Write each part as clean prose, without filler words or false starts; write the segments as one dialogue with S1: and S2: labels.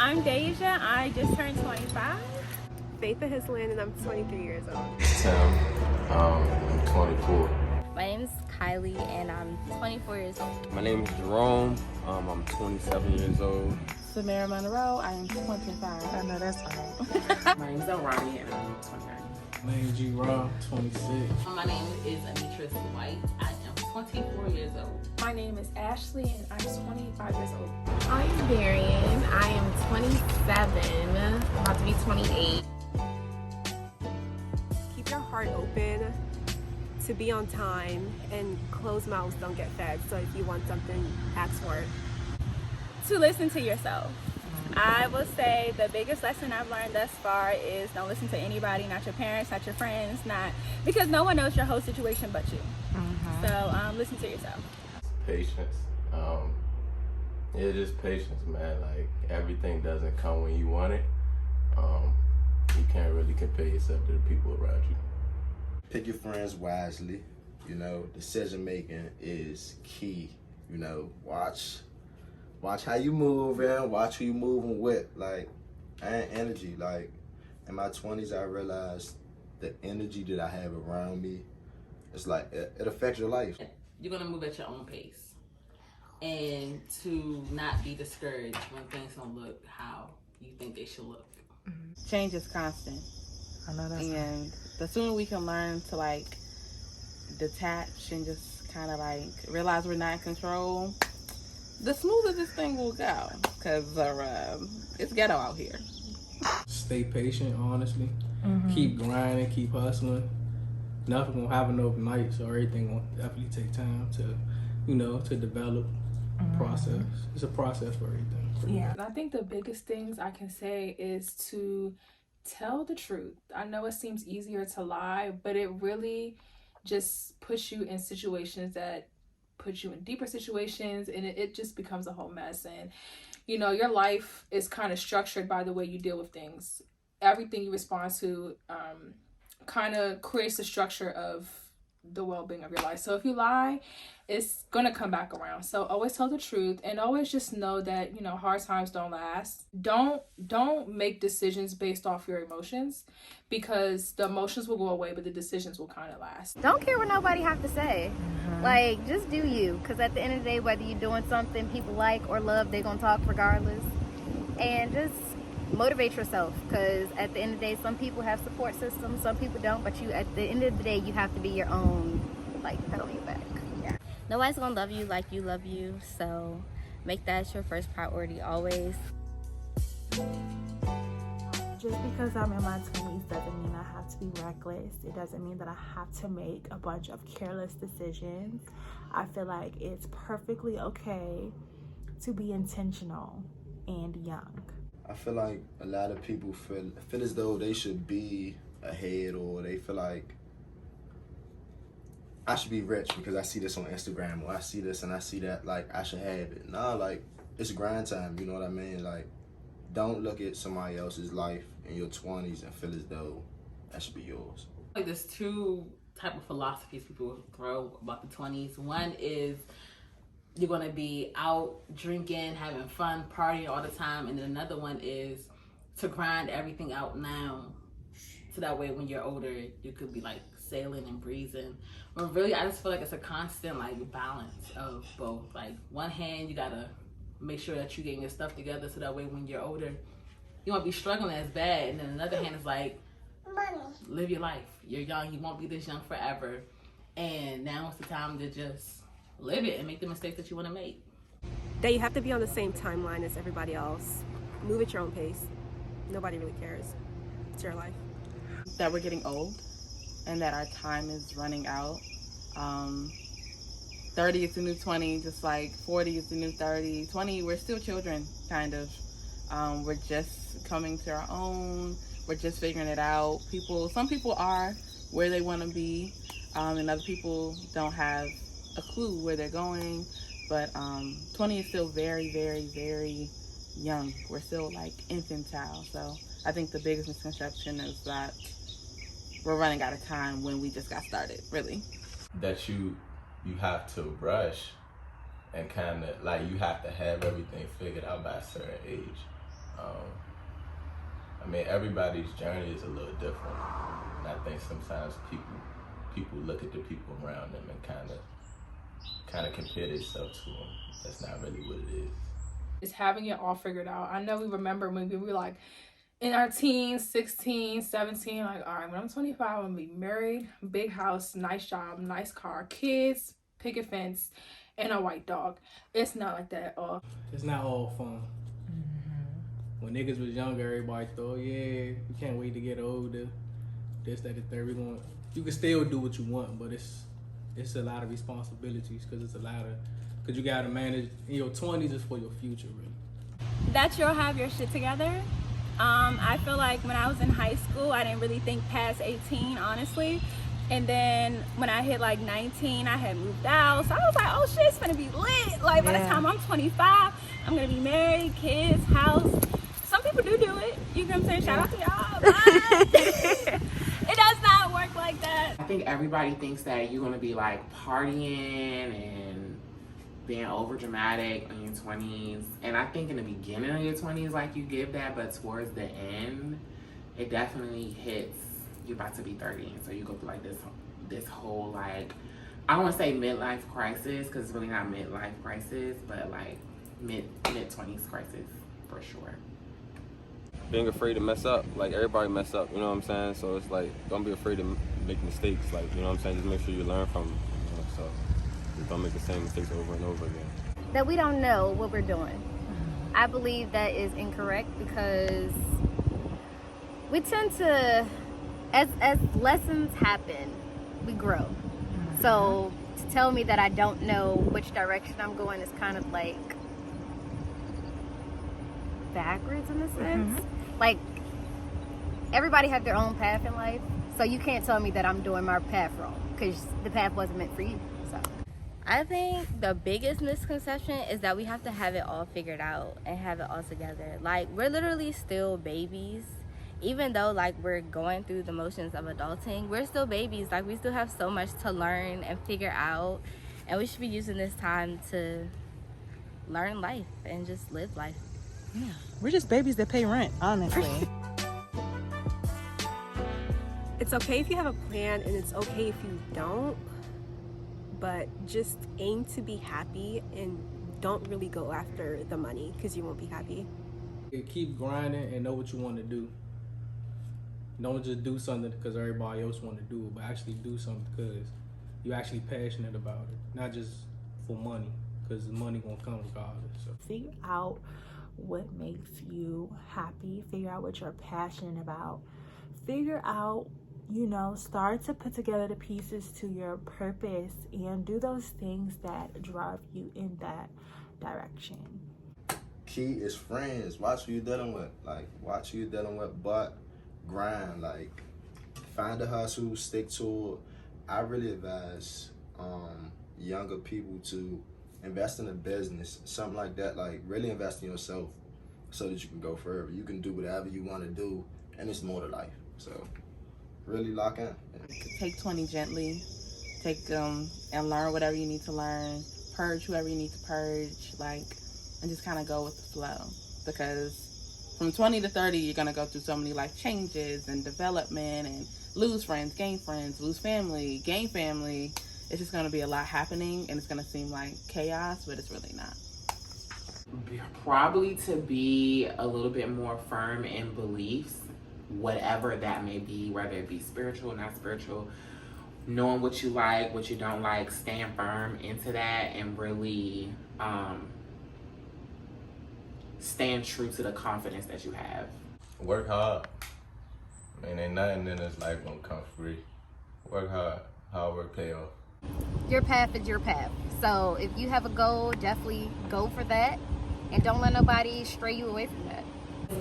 S1: I'm Deja. I just turned 25.
S2: Faith Hisland, and I'm 23 years old.
S3: Tim, I'm 24.
S4: My name is Kylie, and I'm 24 years old.
S5: My name is Jerome. I'm 27 years old.
S6: Samara Monroe, I am 25.
S7: I know that's right.
S8: My name is Ronnie, and I'm 29.
S9: My name is G-Rob, 26.
S10: My name is Anitris White. I am 24 years old.
S11: My name is Ashley, and I'm 25 years old.
S12: I'm Darian. I am 27, about to be 28.
S2: Keep your heart open to be on time, and closed mouths don't get fed. So if you want something, ask for it.
S1: To listen to yourself. I will say the biggest lesson I've learned thus far is don't listen to anybody, not your parents, not your friends, not because no one knows your whole situation but you. So listen to yourself.
S3: Patience. Yeah, just patience, man. Like, everything doesn't come when you want it. You can't really compare yourself to the people around you.
S13: Pick your friends wisely. You know, decision making is key. You know, watch how you move and watch who you moving with. Like, and energy. Like, in my 20s, I realized the energy that I have around me, it's like, it affects your life.
S10: You're gonna move at your own pace, and to not be discouraged when things don't look how you think they should look.
S6: Change is constant.
S7: I know that's right.
S6: And the sooner we can learn to like detach and just kind of like realize we're not in control, the smoother this thing will go. Cause it's ghetto out here.
S9: Stay patient, honestly. Keep grinding, keep hustling. Nothing gonna happen overnight, so everything will definitely take time to develop. Process. It's a process for everything.
S11: Yeah. I think the biggest things I can say is to tell the truth. I know it seems easier to lie, but it really just puts you in situations that put you in deeper situations, and it just becomes a whole mess. And you know, your life is kind of structured by the way you deal with things. Everything you respond to kind of creates the structure of the well-being of your life. So if you lie, it's gonna come back around. So always tell the truth, and always just know that, you know, hard times don't last. Don't make decisions based off your emotions, because the emotions will go away, but the decisions will kind of last.
S4: Don't care what nobody have to say. Like, just do you, because at the end of the day, whether you're doing something people like or love, they're gonna talk regardless. And just motivate yourself, because at the end of the day, some people have support systems, some people don't, but you, at the end of the day, you have to be your own, like, pat on your back. Yeah. Nobody's gonna love you like you love you, so make that your first priority always.
S7: Just because I'm in my 20s doesn't mean I have to be reckless. It doesn't mean that I have to make a bunch of careless decisions. I feel like it's perfectly okay to be intentional and young.
S13: I feel like a lot of people feel as though they should be ahead, or they feel like I should be rich because I see this on Instagram, or I see this and I see that, like I should have it. Nah, like, it's grind time, you know what I mean? Like, don't look at somebody else's life in your 20s and feel as though that should be yours.
S10: Like, there's two type of philosophies people throw about the 20s. One is you're gonna be out drinking, having fun, partying all the time, and then another one is to grind everything out now, so that way when you're older you could be like sailing and breezing. But really, I just feel like it's a constant like balance of both. Like, one hand, you gotta make sure that you're getting your stuff together, so that way when you're older you won't be struggling as bad, and then another hand is like, live your life. You're young, you won't be this young forever, and now is the time to just live it and make the mistakes that you want to make.
S2: That you have to be on the same timeline as everybody else. Move at your own pace. Nobody really cares. It's your life.
S6: That we're getting old and that our time is running out. 30 is the new 20, just like 40 is the new 30. 20, we're still children, kind of. We're just coming to our own. We're just figuring it out. Some people are where they want to be, and other people don't have a clue where they're going. But 20 is still very, very, very young. We're still like infantile. So I think the biggest misconception is that we're running out of time when we just got started, really.
S3: That you have to rush and kind of like, you have to have everything figured out by a certain age. I mean, everybody's journey is a little different. And I think sometimes people look at the people around them and kind of compare themselves to them. That's not really what it is.
S11: It's having it all figured out. I know we remember when we were like in our teens, 16, 17, like, all right, when I'm 25, I'm gonna be married, big house, nice job, nice car, kids, picket fence, and a white dog. It's not like that at all.
S9: It's not all fun. When niggas was younger, everybody thought, yeah, we can't wait to get older. This, that, the third. You can still do what you want, but it's a lot of responsibilities because you gotta manage. In your 20s is for your future, really.
S1: That you'll have your shit together. I feel like when I was in high school, I didn't really think past 18, honestly. And then when I hit like 19, I had moved out. So I was like, oh shit, it's gonna be lit. Like by the time I'm 25, I'm gonna be married, kids, house. Some people do it. You know what I'm saying? Shout out to y'all. But it does not work like that.
S10: I think everybody thinks that you're gonna be like partying and being over dramatic in your 20s. And I think in the beginning of your 20s, like you give that, but towards the end, it definitely hits. You're about to be 30, and so you go through like this whole like, I don't want to say midlife crisis because it's really not midlife crisis, but like mid-20s crisis for sure.
S5: Being afraid to mess up, like everybody mess up, you know what I'm saying? So it's like, don't be afraid to make mistakes, like, you know what I'm saying? Just make sure you learn from them, you know? So just don't make the same mistakes over and over again.
S4: That we don't know what we're doing. I believe that is incorrect because we tend to, as lessons happen, we grow. So to tell me that I don't know which direction I'm going is kind of like backwards in a sense. Like everybody have their own path in life, so you can't tell me that I'm doing my path wrong because the path wasn't meant for you. So
S14: I think the biggest misconception is that we have to have it all figured out and have it all together. Like we're literally still babies. Even though like we're going through the motions of adulting, we're still babies. Like we still have so much to learn and figure out, and we should be using this time to learn life and just live life.
S15: Yeah, we're just babies that pay rent, honestly.
S2: It's okay if you have a plan and it's okay if you don't, but just aim to be happy and don't really go after the money because you won't be happy.
S9: Keep grinding and know what you want to do. Don't just do something because everybody else want to do it, but actually do something because you're actually passionate about it, not just for money, because the money gonna come regardless. So
S7: figure out what makes you happy, figure out what you're passionate about, figure out, you know, start to put together the pieces to your purpose and do those things that drive you in that direction.
S13: Key is friends. Watch who you're dealing with. Like, watch who you're dealing with, but grind. Like, find a hustle, stick to it. I really advise younger people to invest in a business, something like that. Like, really invest in yourself so that you can go further. You can do whatever you want to do, and it's more to life. So, really lock in.
S6: Take 20 gently. Take and learn whatever you need to learn. Purge whoever you need to purge. Like, and just kind of go with the flow, because from 20 to 30 you're gonna go through so many life changes and development and lose friends, gain friends, lose family, gain family. It's just gonna be a lot happening and it's gonna seem like chaos, but it's really not.
S10: Probably to be a little bit more firm in beliefs, whatever that may be, whether it be spiritual, not spiritual, knowing what you like, what you don't like, stand firm into that and really stand true to the confidence that you have.
S3: Work hard. I mean, ain't nothing in this life gonna come free. Work hard. Hard work pay off.
S4: Your path is your path. So if you have a goal, definitely go for that. And don't let nobody stray you away from that.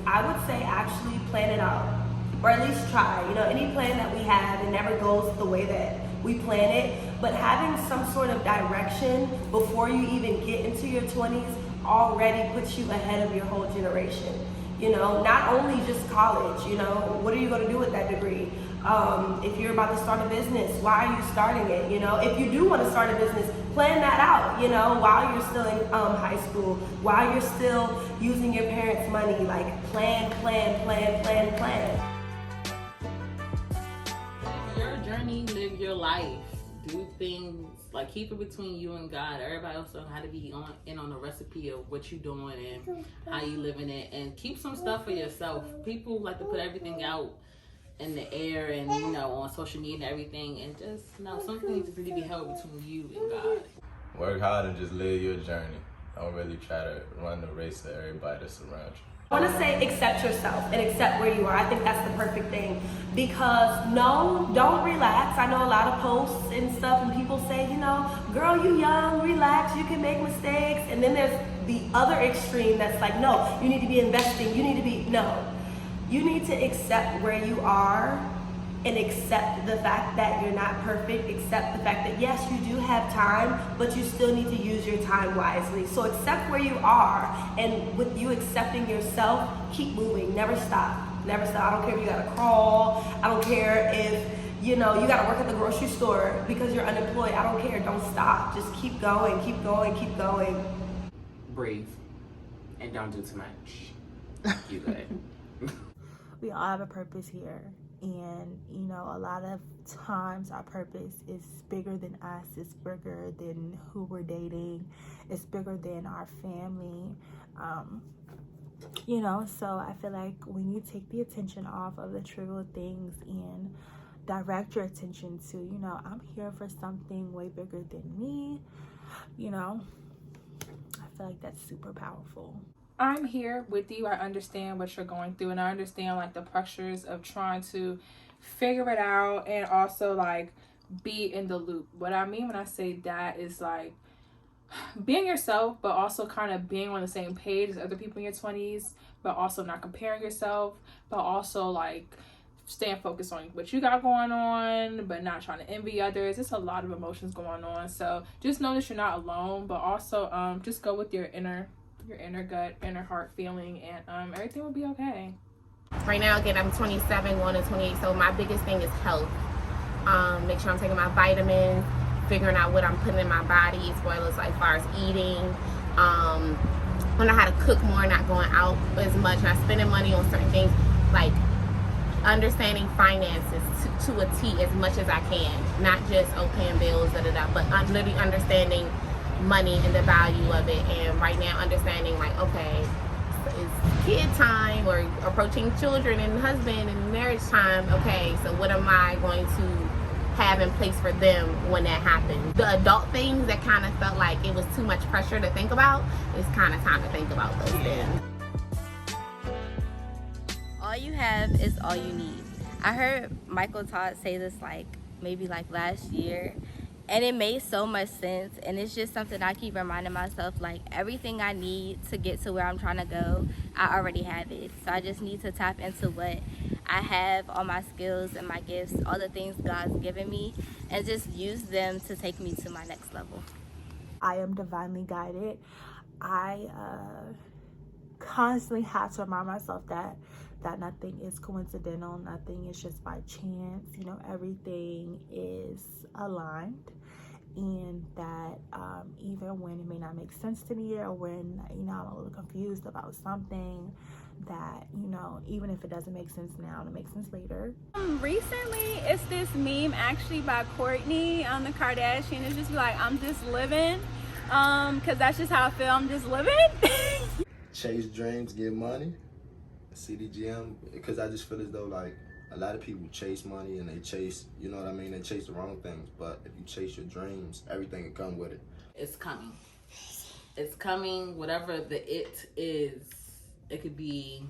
S16: I would say actually plan it out. Or at least try. You know, any plan that we have, it never goes the way that we plan it. But having some sort of direction before you even get into your 20s already puts you ahead of your whole generation. You know, not only just college, you know, what are you going to do with that degree? If you're about to start a business, why are you starting it? You know, if you do want to start a business, plan that out, you know, while you're still in high school, while you're still using your parents' money. Like, plan.
S10: Your journey, live your life, do things, like, keep it between you and God. Everybody else don't have to be on the recipe of what you doing and how you living it, and keep some stuff for yourself. People like to put everything out in the air and, you know, on social media and everything, and just, you know, some things just need to be held between you and God.
S3: Work hard and just live your journey. Don't really try to run the race to everybody that's around you.
S16: I want to say accept yourself and accept where you are. I think that's the perfect thing, because no, don't relax. I know a lot of posts and stuff and people say, you know, girl, you young, relax, you can make mistakes. And then there's the other extreme that's like, no, you need to be investing, you need to be, no. You need to accept where you are and accept the fact that you're not perfect, accept the fact that yes, you do have time, but you still need to use your time wisely. So accept where you are, and with you accepting yourself, keep moving, never stop. Never stop. I don't care if you gotta crawl, I don't care if, you know, you gotta work at the grocery store because you're unemployed, I don't care, don't stop. Just keep going, keep going, keep going.
S8: Breathe and don't do too much. You good.
S7: We all have a purpose here. And, you know, a lot of times our purpose is bigger than us. It's bigger than who we're dating. It's bigger than our family. You know, so I feel like when you take the attention off of the trivial things and direct your attention to, you know, I'm here for something way bigger than me, you know, I feel like that's super powerful.
S11: I'm here with you. I understand what you're going through, and I understand like the pressures of trying to figure it out and also like be in the loop. What I mean when I say that is like being yourself, but also kind of being on the same page as other people in your 20s, but also not comparing yourself, but also like staying focused on what you got going on, but not trying to envy others. It's a lot of emotions going on. So just know that you're not alone, but also just go with your inner gut, inner heart feeling, and everything will be okay.
S12: Right now, again, I'm 27, going to 28, so my biggest thing is health. Make sure I'm taking my vitamins, figuring out what I'm putting in my body, as well as like far as eating. Learn how to cook more, not going out as much, not spending money on certain things, like understanding finances to a T as much as I can. Not just paying bills, but literally understanding money and the value of it. And right now understanding like, okay, it's kid time or approaching children and husband and marriage time. Okay, so what am I going to have in place for them when that happens? The adult things that kind of felt like it was too much pressure to think about, it's kind of time to think about those things.
S14: All you have is all you need. I heard Michael Todd say this maybe last year, and it made so much sense. And it's just something I keep reminding myself, like everything I need to get to where I'm trying to go, I already have it. So I just need to tap into what I have, all my skills and my gifts, all the things God's given me, and just use them to take me to my next level.
S7: I am divinely guided. I constantly have to remind myself that nothing is coincidental, nothing is just by chance, you know, everything is aligned, and that even when it may not make sense to me, or when, you know, I'm a little confused about something, that, you know, even if it doesn't make sense now, it'll make sense later.
S1: Recently, it's this meme actually by Kourtney on the Kardashian. It's just like, I'm just living, because that's just how I feel. I'm just living.
S13: Chase dreams, get money. CDGM, because I just feel as though like a lot of people chase money and they chase, you know what I mean, they chase the wrong things. But if you chase your dreams, everything can come with it.
S10: It's coming. It's coming, whatever the it is. It could be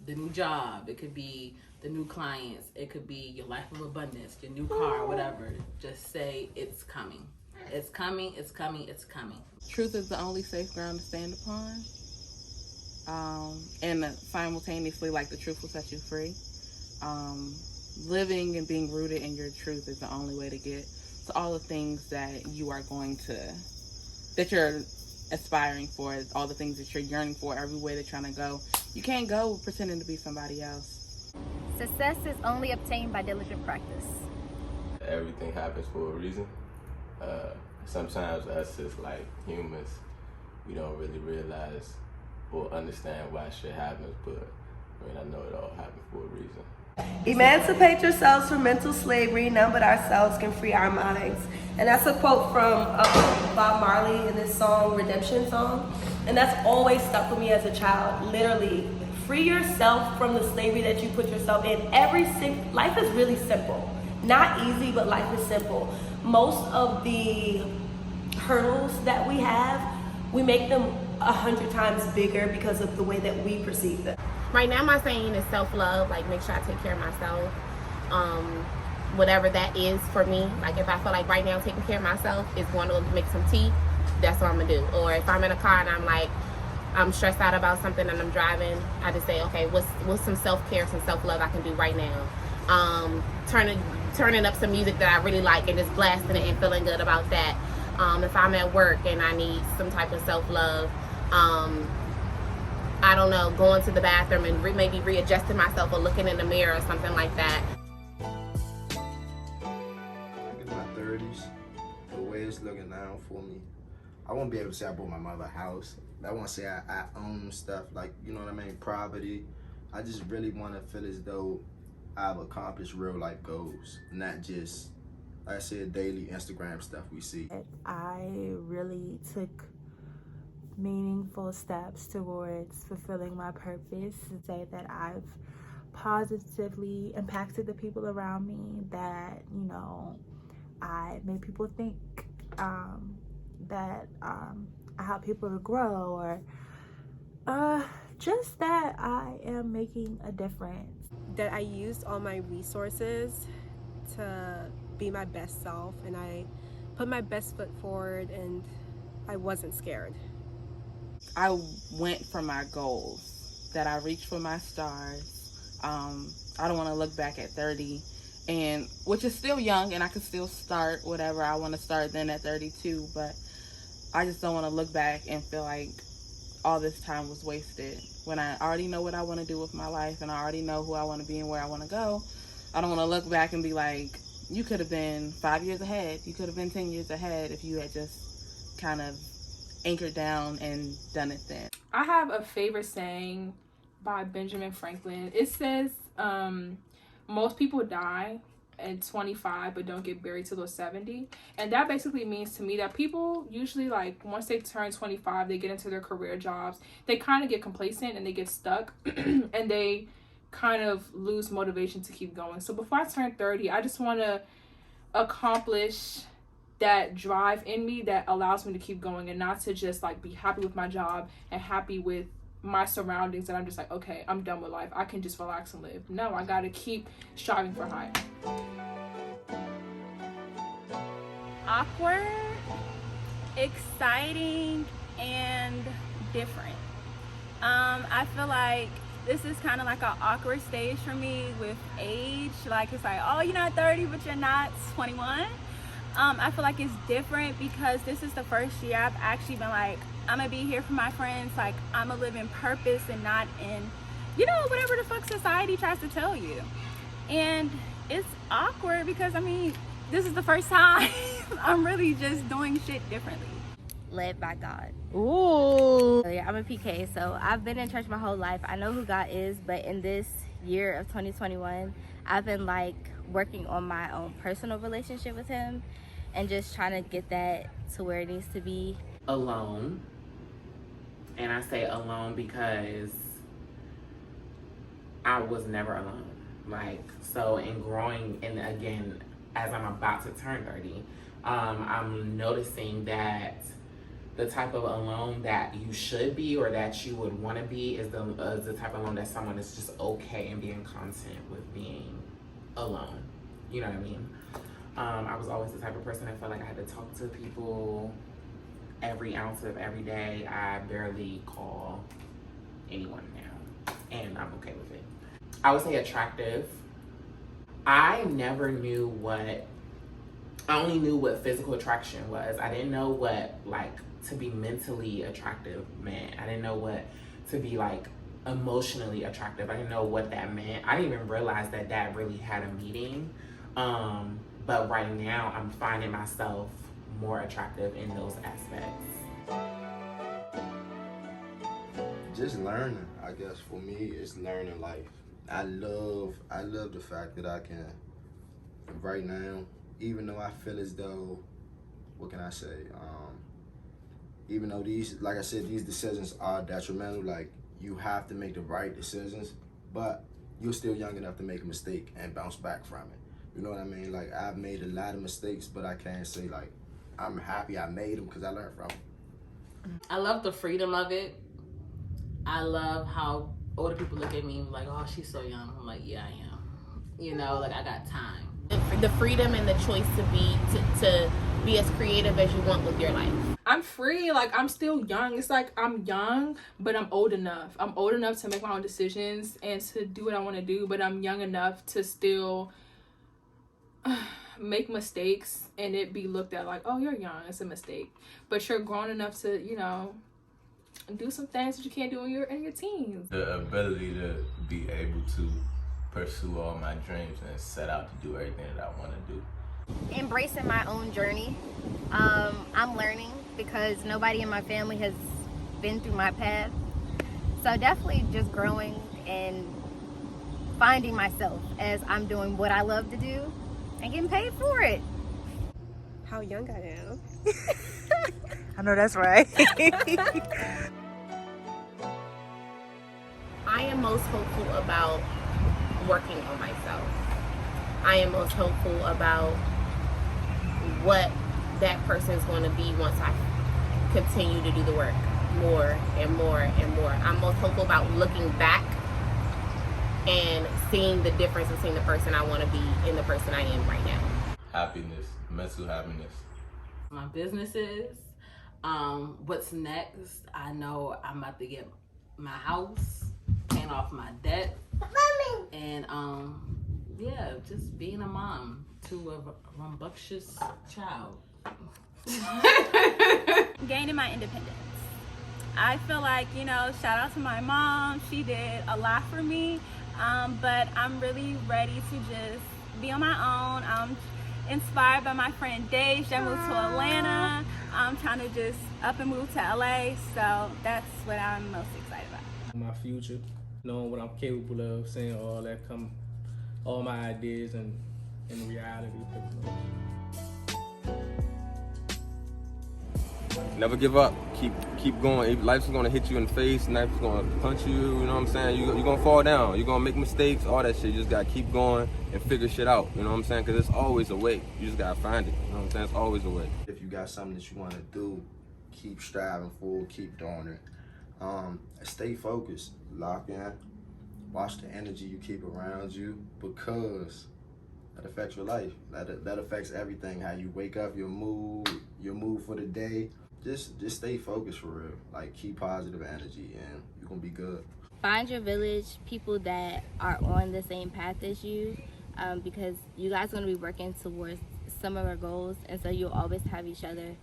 S10: the new job, it could be the new clients, it could be your life of abundance, your new car, whatever. Just say it's coming. It's coming, it's coming, it's coming.
S6: Truth is the only safe ground to stand upon. And simultaneously, like, the truth will set you free. Living and being rooted in your truth is the only way to get to all the things that you are that you're aspiring for, all the things that you're yearning for, every way they're trying to go. You can't go pretending to be somebody else.
S4: Success is only obtained by diligent practice.
S3: Everything happens for a reason. Sometimes us as like humans, we don't really realize or understand why shit happens, but I mean, I know it all happened for a reason.
S16: Emancipate yourselves from mental slavery. None but ourselves can free our minds. And that's a quote from Bob Marley in this song, Redemption Song. And that's always stuck with me as a child. Literally, free yourself from the slavery that you put yourself in. Life is really simple. Not easy, but life is simple. Most of the hurdles that we have, we make them 100 times bigger because of the way that we perceive them.
S12: Right now, my saying is self-love. Like, make sure I take care of myself. Whatever that is for me. Like, if I feel like right now taking care of myself is going to make some tea, that's what I'm gonna do. Or if I'm in a car and I'm like, I'm stressed out about something and I'm driving, I just say, okay, what's some self-care, some self-love I can do right now? Turning up some music that I really like and just blasting it and feeling good about that. If I'm at work and I need some type of self-love, I don't know, going to the bathroom and maybe readjusting myself or looking in the mirror or something like that.
S13: In my 30s, the way it's looking now for me, I won't be able to say I bought my mother a house. I won't say I own stuff, like, you know what I mean, property. I just really want to feel as though I've accomplished real life goals, not just, like I said, daily Instagram stuff we see.
S7: I really took meaningful steps towards fulfilling my purpose, to say that I've positively impacted the people around me, that, you know, I made people think, that I help people to grow, or just that I am making a difference.
S2: That I used all my resources to be my best self, and I put my best foot forward, and I wasn't scared.
S6: I went for my goals, that I reached for my stars. I don't want to look back at 30, and which is still young, and I can still start whatever I want to start then at 32, but I just don't want to look back and feel like all this time was wasted. When I already know what I want to do with my life and I already know who I want to be and where I want to go, I don't want to look back and be like, you could have been 5 years ahead. You could have been 10 years ahead if you had just kind of anchored down and done it then.
S11: I have a favorite saying by Benjamin Franklin. It says, most people die at 25 but don't get buried till they're 70. And that basically means to me that people usually, like, once they turn 25, they get into their career jobs, they kind of get complacent and they get stuck and they kind of lose motivation to keep going. So before I turn 30, I just want to accomplish that drive in me that allows me to keep going, and not to just like be happy with my job and happy with my surroundings, and I'm just like, okay, I'm done with life, I can just relax and live. No, I gotta keep striving for higher.
S1: Awkward, exciting, and different. I feel like this is kind of like an awkward stage for me with age. Like, it's like, oh, you're not 30 but you're not 21. I feel like it's different because this is the first year I've actually been like, I'm gonna be here for my friends, like I'm gonna live in purpose and not in, you know, whatever the fuck society tries to tell you. And it's awkward because, I mean, this is the first time I'm really just doing shit differently.
S14: Led by God.
S15: Ooh.
S14: Yeah, I'm a PK, so I've been in church my whole life. I know who God is, but in this year of 2021, I've been like working on my own personal relationship with him and just trying to get that to where it needs to be.
S8: Alone. And I say alone because I was never alone. Like, so in growing, and again, as I'm about to turn 30, I'm noticing that the type of alone that you should be or that you would want to be is the type of alone that someone is just okay and being content with being alone. You know what I mean? I was always the type of person that felt like I had to talk to people every ounce of every day. I barely call anyone now, and I'm okay with it. I would say attractive. I never knew what, I only knew what physical attraction was. I didn't know what, like, to be mentally attractive meant. I didn't know what to be, like, emotionally attractive. I didn't know what that meant. I didn't even realize that that really had a meaning. But right now, I'm finding myself more attractive in those aspects.
S13: Just learning, I guess for me, it's learning life. I love the fact that I can, right now, even though I feel as though, what can I say? Even though these, like I said, these decisions are detrimental, like you have to make the right decisions, but you're still young enough to make a mistake and bounce back from it. You know what I mean? Like I've made a lot of mistakes, but I can't say like, I'm happy I made them because I learned from them.
S10: I love the freedom of it. I love how older people look at me like, oh, she's so young. I'm like, yeah, I am. You know, like I got time.
S12: The freedom and the choice to be as creative as you want with your life.
S11: I'm free. Like, I'm still young. It's like I'm young, but I'm old enough. I'm old enough to make my own decisions and to do what I want to do, but I'm young enough to still make mistakes and it be looked at like, oh, you're young, it's a mistake. But you're grown enough to, you know, do some things that you can't do in your teens.
S3: The ability to be able to pursue all my dreams and set out to do everything that I want to do.
S4: Embracing my own journey. I'm learning because nobody in my family has been through my path. So definitely just growing and finding myself as I'm doing what I love to do and getting paid for it.
S2: How young I am.
S15: I know that's right.
S12: I am most hopeful about working on myself. I am most hopeful about what that person is going to be once I continue to do the work more and more and more. I'm most hopeful about looking back and seeing the difference between the person I want to be and the person I am right now.
S3: Happiness, mental happiness.
S10: My businesses, what's next? I know I'm about to get my house, paying off my debt, and yeah, just being a mom to a rambunctious child.
S1: Gaining my independence. I feel like, you know, shout out to my mom. She did a lot for me, but I'm really ready to just be on my own. I'm inspired by my friend Dave that moved to Atlanta. I'm trying to just up and move to LA, so that's what I'm most excited about.
S9: My future, knowing what I'm capable of, seeing all that come, all my ideas and in reality.
S5: Never give up. Keep going. Life's gonna hit you in the face. Life's gonna punch you. You know what I'm saying? You're gonna fall down. You're gonna make mistakes. All that shit. You just gotta keep going and figure shit out. You know what I'm saying? Because it's always a way. You just gotta find it. You know what I'm saying? It's always a way.
S13: If you got something that you want to do, keep striving for it. Keep doing it. Stay focused. Lock in. Watch the energy you keep around you because that affects your life. That affects everything. How you wake up, your mood for the day. Just stay focused for real. Like keep positive energy and you're gonna be good.
S14: Find your village, people that are on the same path as you, because you guys are gonna be working towards similar goals, and so you'll always have each other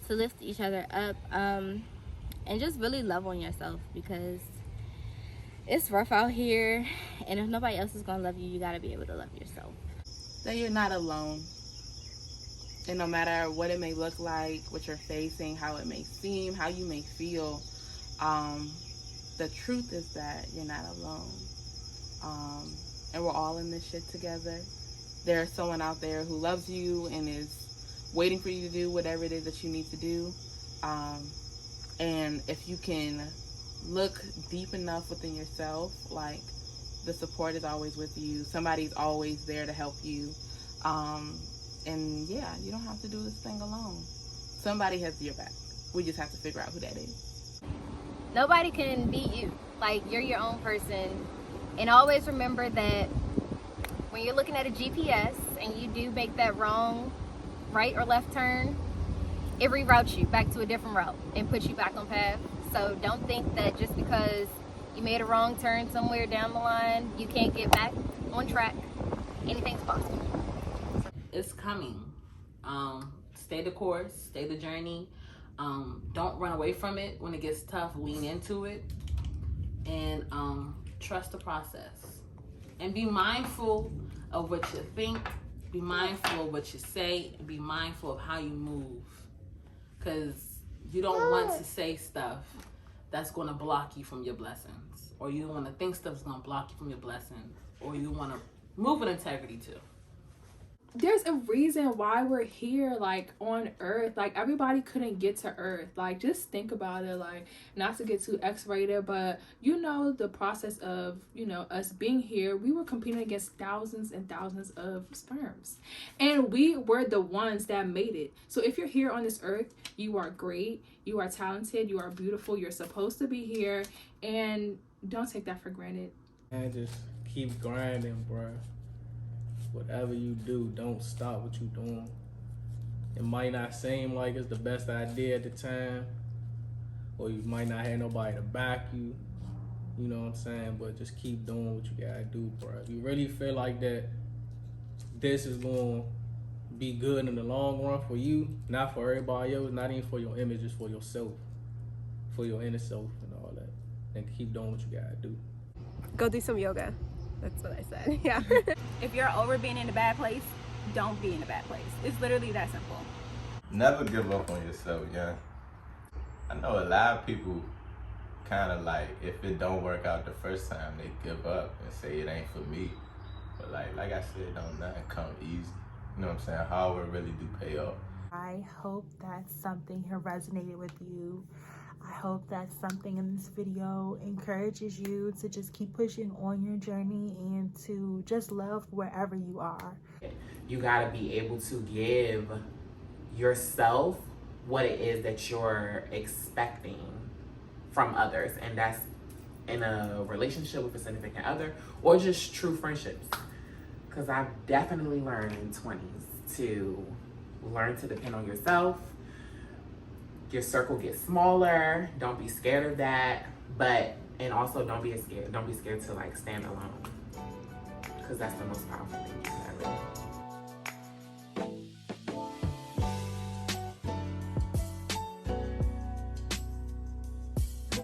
S14: to lift each other up, and just really love on yourself because it's rough out here, and if nobody else is gonna love you, you gotta be able to love yourself.
S6: That you're not alone. And no matter what it may look like, what you're facing, how it may seem, how you may feel, the truth is that you're not alone. And we're all in this shit together. There's someone out there who loves you and is waiting for you to do whatever it is that you need to do. And if you can look deep enough within yourself, like the support is always with you. Somebody's always there to help you. And yeah, you don't have to do this thing alone. Somebody has your back. We just have to figure out who that is.
S4: Nobody can beat you. Like, you're your own person. And always remember that when you're looking at a GPS and you do make that wrong right or left turn, it reroutes you back to a different route and puts you back on path. So don't think that just because you made a wrong turn somewhere down the line, you can't get back on track. Anything's possible.
S10: It's coming. Stay the course, stay the journey. Don't run away from it when it gets tough. Lean into it. and trust the process. And be mindful of what you think, be mindful of what you say, and be mindful of how you move. Because you don't want to say stuff that's going to block you from your blessings. Or you don't want to think stuff that's going to block you from your blessings. Or you want to move with integrity too.
S11: There's a reason why we're here, like, on earth. Like, everybody couldn't get to earth. Like, just think about it. Like, not to get too X-rated, but you know, the process of, you know, us being here, we were competing against thousands and thousands of sperms, and we were the ones that made it. So if you're here on this earth, you are great, you are talented, you are beautiful, you're supposed to be here, and don't take that for granted.
S9: And just keep grinding, bro. Whatever you do, don't stop what you're doing. It might not seem like it's the best idea at the time, or you might not have nobody to back you, you know what I'm saying? But just keep doing what you gotta do, bro. If you really feel like that this is gonna be good in the long run for you, not for everybody else, not even for your image, just for yourself, for your inner self and all that. And keep doing what you gotta do.
S2: Go do some yoga. That's what I said. Yeah.
S1: If you're over being in a bad place, don't be in a bad place. It's literally that simple.
S3: Never give up on yourself, yeah. I know a lot of people kind of like, if it don't work out the first time, they give up and say it ain't for me. But like I said, don't nothing come easy. You know what I'm saying? Hard work really do pay off.
S7: I hope that something here resonated with you. I hope that something in this video encourages you to just keep pushing on your journey and to just love wherever you are.
S8: You gotta be able to give yourself what it is that you're expecting from others. And that's in a relationship with a significant other or just true friendships. Because I've definitely learned in 20s to learn to depend on yourself. Your circle gets smaller. Don't be scared of that. And also don't be scared to like stand alone. Because that's the most powerful thing you can ever do.